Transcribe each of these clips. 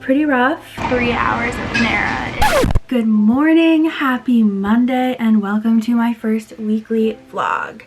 pretty rough. 3 hours of Panera. Good morning, happy Monday, and welcome to my first weekly vlog.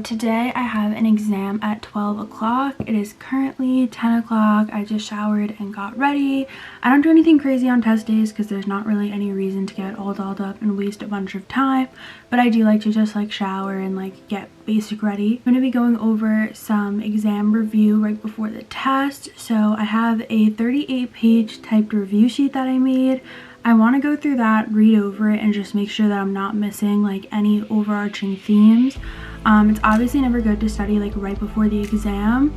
Today I have an exam at 12 o'clock. It is currently 10 o'clock. I just showered and got ready. I don't do anything crazy on test days because there's not really any reason to get all dolled up and waste a bunch of time, but I do like to just shower and get basic ready. I'm going to be going over some exam review right before the test. So I have a 38-page typed review sheet that I made. I want to go through that, read over it, and just make sure that I'm not missing any overarching themes. It's obviously never good to study right before the exam,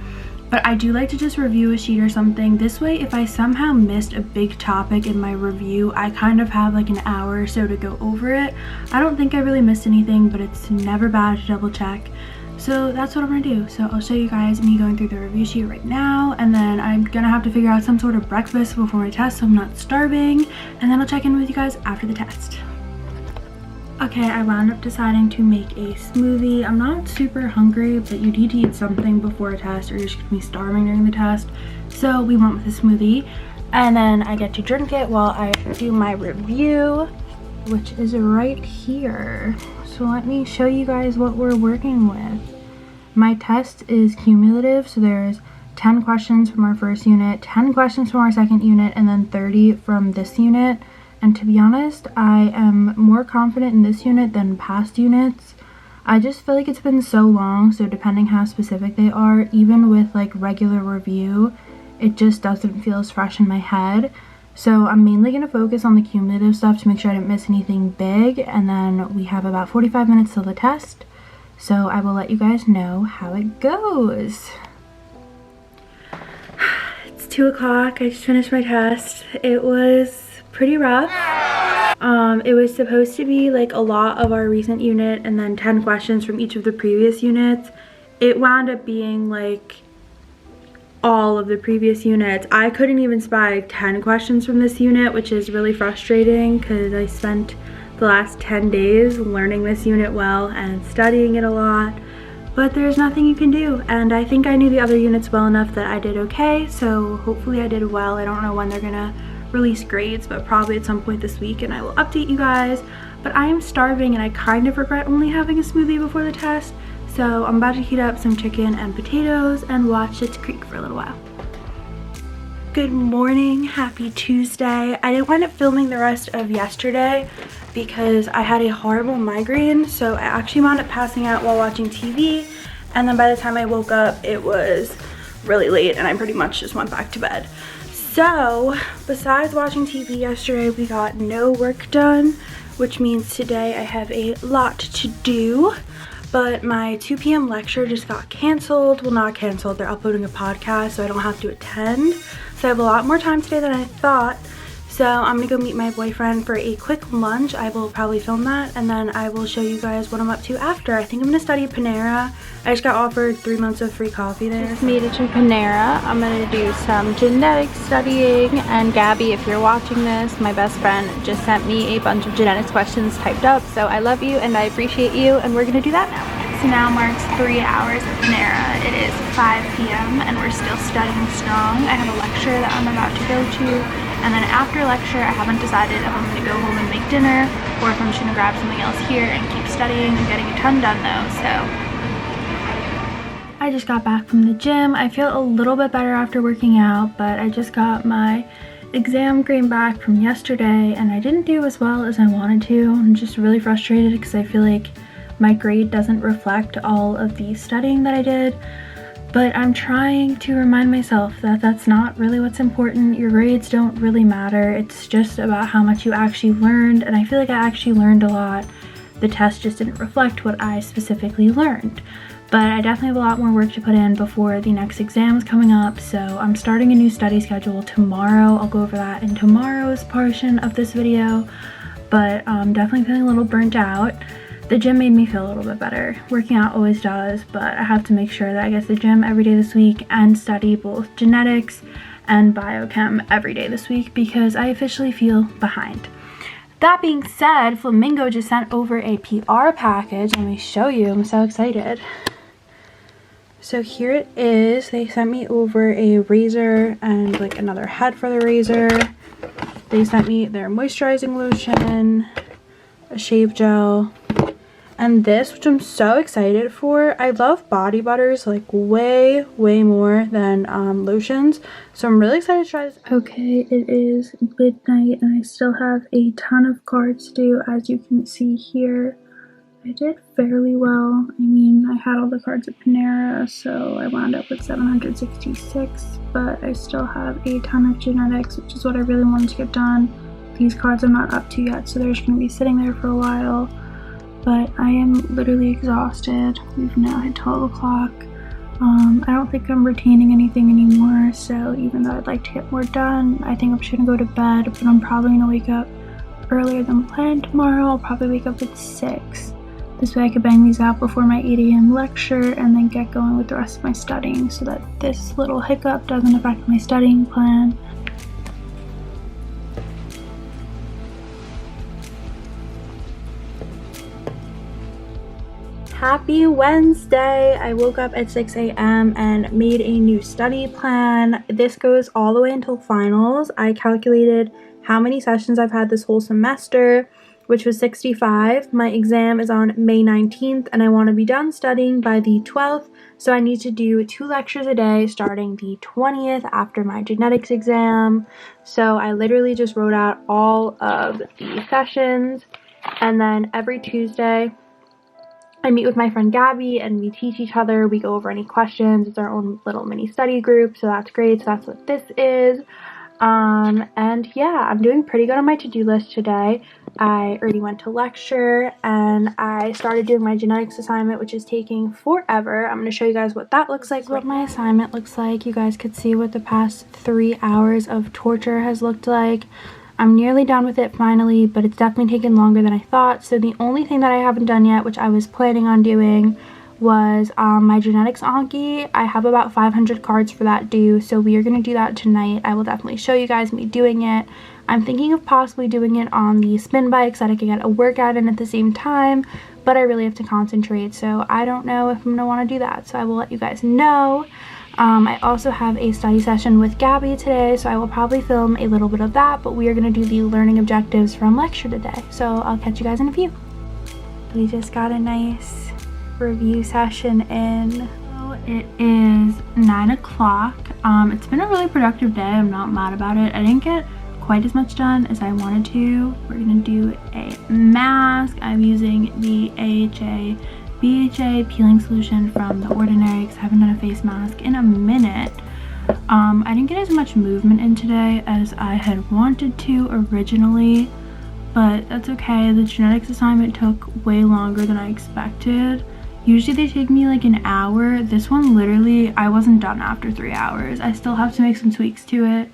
but I do like to just review a sheet or something. This way, if I somehow missed a big topic in my review, I kind of have an hour or so to go over it. I don't think I really missed anything, but it's never bad to double check. So that's what I'm gonna do. So I'll show you guys me going through the review sheet right now, and then I'm gonna have to figure out some sort of breakfast before my test so I'm not starving, and then I'll check in with you guys after the test. Okay, I wound up deciding to make a smoothie. I'm not super hungry, but you need to eat something before a test or you're just gonna be starving during the test. So we went with a smoothie, and then I get to drink it while I do my review, which is right here. So let me show you guys what we're working with. My test is cumulative, so there's 10 questions from our first unit, 10 questions from our second unit, and then 30 from this unit. And to be honest, I am more confident in this unit than past units. I just feel like it's been so long, so depending how specific they are, even with regular review, it just doesn't feel as fresh in my head. So I'm mainly going to focus on the cumulative stuff to make sure I didn't miss anything big, and then we have about 45 minutes till the test, so I will let you guys know how it goes. It's 2 o'clock, I just finished my test. It was pretty rough. It was supposed to be a lot of our recent unit and then 10 questions from each of the previous units. It wound up being all of the previous units. I couldn't even spy 10 questions from this unit, which is really frustrating because I spent the last 10 days learning this unit well and studying it a lot, but there's nothing you can do. And I think I knew the other units well enough that I did okay, so hopefully I did well. I don't know when they're gonna release grades, but probably at some point this week, and I will update you guys. But I am starving and I kind of regret only having a smoothie before the test, so I'm about to heat up some chicken and potatoes and watch Schitt's Creek for a little while. Good morning, happy Tuesday. I didn't wind up filming the rest of yesterday because I had a horrible migraine, so I actually wound up passing out while watching TV, and then by the time I woke up it was really late and I pretty much just went back to bed. So besides watching TV yesterday, we got no work done, which means today I have a lot to do. But my 2 p.m. lecture just got canceled. Well, not canceled, they're uploading a podcast, so I don't have to attend. So I have a lot more time today than I thought. So I'm gonna go meet my boyfriend for a quick lunch. I will probably film that, and then I will show you guys what I'm up to after. I think I'm gonna study Panera. I just got offered 3 months of free coffee there. Just made it to Panera. I'm gonna do some genetics studying, and Gabby, if you're watching this, my best friend just sent me a bunch of genetics questions typed up, so I love you and I appreciate you, and we're gonna do that now. So now marks 3 hours of Panera. It is 5 p.m. and we're still studying strong. I have a lecture that I'm about to go to, and then after lecture I haven't decided if I'm going to go home and make dinner or if I'm just going to grab something else here and keep studying and getting a ton done though. So I just got back from the gym. I feel a little bit better after working out, but I just got my exam grade back from yesterday and I didn't do as well as I wanted to. I'm just really frustrated because I feel like my grade doesn't reflect all of the studying that I did, but I'm trying to remind myself that that's not really what's important. Your grades don't really matter. It's just about how much you actually learned, and I feel like I actually learned a lot. The test just didn't reflect what I specifically learned, but I definitely have a lot more work to put in before the next exam is coming up, so I'm starting a new study schedule tomorrow. I'll go over that in tomorrow's portion of this video, but I'm definitely feeling a little burnt out. The gym made me feel a little bit better. Working out always does, but I have to make sure that I get to the gym every day this week and study both genetics and biochem every day this week because I officially feel behind. That being said, Flamingo just sent over a PR package. Let me show you, I'm so excited. So here it is. They sent me over a razor and like another head for the razor. They sent me their moisturizing lotion, a shave gel, and this, which I'm so excited for. I love body butters like way more than lotions, so I'm really excited to try this. Okay, it is midnight and I still have a ton of cards to do. As you can see here, I did fairly well. I mean, I had all the cards at Panera, so I wound up with 766, but I still have a ton of genetics, which is what I really wanted to get done. These cards I'm not up to yet, so they're just going to be sitting there for a while, but I am literally exhausted. We've now hit 12 o'clock. I don't think I'm retaining anything anymore, so even though I'd like to get more done, I think I'm just going to go to bed, but I'm probably going to wake up earlier than planned tomorrow. I'll probably wake up at 6. This way I could bang these out before my 8 a.m. lecture and then get going with the rest of my studying so that this little hiccup doesn't affect my studying plan. Happy Wednesday! I woke up at 6 a.m. and made a new study plan. This goes all the way until finals. I calculated how many sessions I've had this whole semester, which was 65. My exam is on May 19th and I want to be done studying by the 12th, so I need to do 2 lectures a day starting the 20th after my genetics exam. So I literally just wrote out all of the sessions, and then every Tuesday I meet with my friend Gabby and we teach each other. We go over any questions. It's our own little mini study group, so that's great. So that's what this is. And yeah, I'm doing pretty good on my to-do list today. I already went to lecture and I started doing my genetics assignment, which is taking forever. I'm going to show you guys what that looks like. What my assignment looks like. You guys could see what the past 3 hours of torture has looked like. I'm nearly done with it finally, but it's definitely taken longer than I thought. So the only thing that I haven't done yet, which I was planning on doing, was my genetics Anki. I have about 500 cards for that due, so we are going to do that tonight. I will definitely show you guys me doing it. I'm thinking of possibly doing it on the spin bike so that I can get a workout in at the same time, but I really have to concentrate, so I don't know if I'm going to want to do that, so I will let you guys know. I also have a study session with Gabby today, so I will probably film a little bit of that, but we are going to do the learning objectives from lecture today, so I'll catch you guys in a few. We just got a nice review session in. So it is 9 o'clock. It's been a really productive day. I'm not mad about it. I didn't get quite as much done as I wanted to. We're going to do a mask. I'm using the BHA peeling solution from The Ordinary because I haven't done a face mask in a minute. I didn't get as much movement in today as I had wanted to originally, but that's okay. The genetics assignment took way longer than I expected. Usually they take me like an hour. This one literally, I wasn't done after 3 hours. I still have to make some tweaks to it,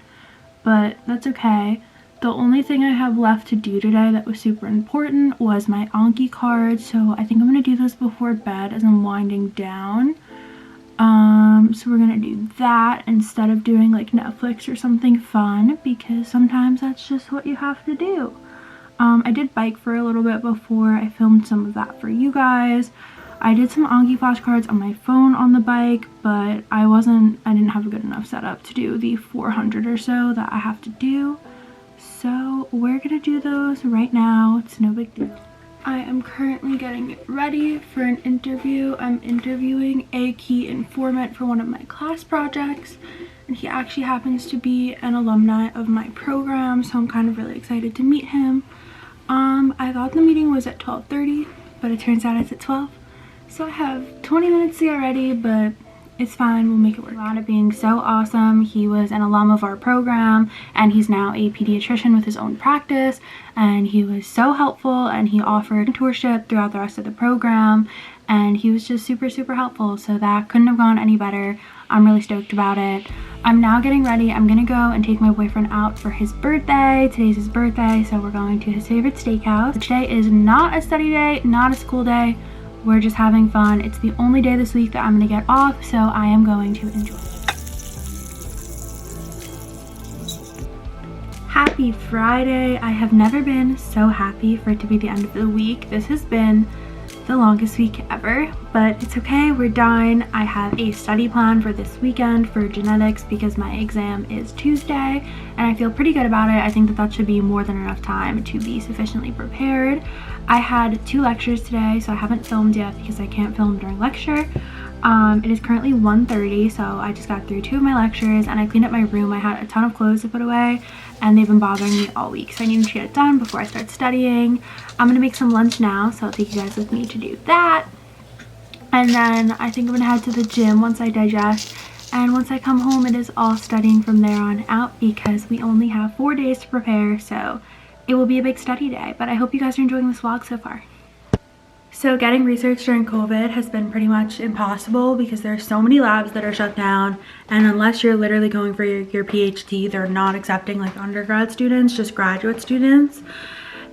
but that's okay. The only thing I have left to do today that was super important was my Anki card, so I think I'm going to do this before bed as I'm winding down. So we're going to do that instead of doing like Netflix or something fun, because sometimes that's just what you have to do. I did bike for a little bit before. I filmed some of that for you guys. I did some Anki flashcards on my phone on the bike, but I didn't have a good enough setup to do the 400 or so that I have to do. So we're gonna do those right now. It's no big deal. I am currently getting ready for an interview. I'm interviewing a key informant for one of my class projects, and he actually happens to be an alumni of my program, so I'm kind of really excited to meet him. I thought the meeting was at 12:30, but it turns out it's at 12. So I have 20 minutes to get ready, but it's fine, we'll make it work. It wound up being so awesome. He was an alum of our program and he's now a pediatrician with his own practice, and he was so helpful and he offered mentorship throughout the rest of the program, and he was just super helpful, so that couldn't have gone any better. I'm really stoked about it. I'm now getting ready. I'm gonna go and take my boyfriend out for his birthday. Today's his birthday, so we're going to his favorite steakhouse. Today is not a study day, not a school day. We're just having fun. It's the only day this week that I'm gonna get off, so I am going to enjoy it. Happy Friday. I have never been so happy for it to be the end of the week. This has been the longest week ever, but it's okay, we're done. I have a study plan for this weekend for genetics because my exam is Tuesday, and I feel pretty good about it. I think that that should be more than enough time to be sufficiently prepared. I had 2 lectures today, so I haven't filmed yet because I can't film during lecture. It is currently 1:30, so I just got through 2 of my lectures and I cleaned up my room. I had a ton of clothes to put away and they've been bothering me all week, so I needed to get it done before I start studying. I'm gonna make some lunch now, so I'll take you guys with me to do that. And then I think I'm gonna head to the gym once I digest, and once I come home it is all studying from there on out because we only have 4 days to prepare, so it will be a big study day. But I hope you guys are enjoying this vlog so far. So getting research during COVID has been pretty much impossible because there's so many labs that are shut down, and unless you're literally going for your PhD, they're not accepting like undergrad students, just graduate students.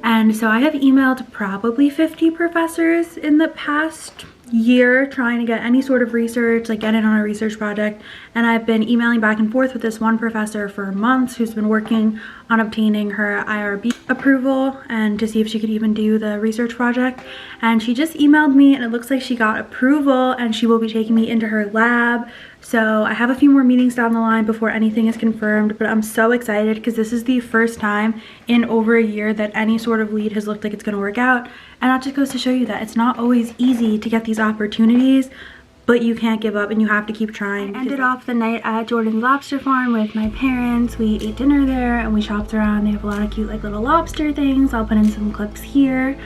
And so I have emailed probably 50 professors in the past year trying to get any sort of research, like get in on a research project, and I've been emailing back and forth with this one professor for months who's been working on obtaining her IRB approval and to see if she could even do the research project. And she just emailed me and it looks like she got approval and she will be taking me into her lab. So I have a few more meetings down the line before anything is confirmed, but I'm so excited because this is the first time in over a year that any sort of lead has looked like it's going to work out. And that just goes to show you that it's not always easy to get these opportunities, but you can't give up and you have to keep trying. I ended off the night at Jordan's Lobster Farm with my parents. We ate dinner there and we shopped around. They have a lot of cute like little lobster things. I'll put in some clips here.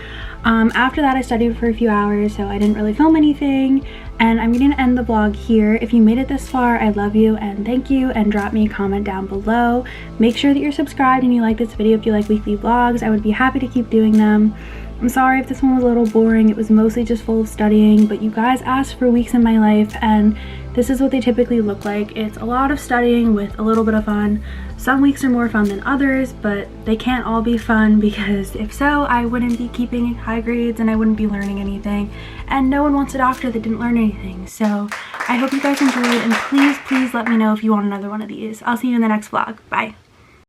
After that I studied for a few hours, so I didn't really film anything, and I'm going to end the vlog here. If you made it this far, I love you and thank you, and drop me a comment down below. Make sure that you're subscribed and you like this video if you like weekly vlogs. I would be happy to keep doing them. I'm sorry if this one was a little boring. It was mostly just full of studying, but you guys asked for weeks in my life and this is what they typically look like. It's a lot of studying with a little bit of fun. Some weeks are more fun than others, but they can't all be fun because if so, I wouldn't be keeping high grades and I wouldn't be learning anything. And no one wants a doctor that didn't learn anything. So I hope you guys enjoyed, and please let me know if you want another one of these. I'll see you in the next vlog. Bye.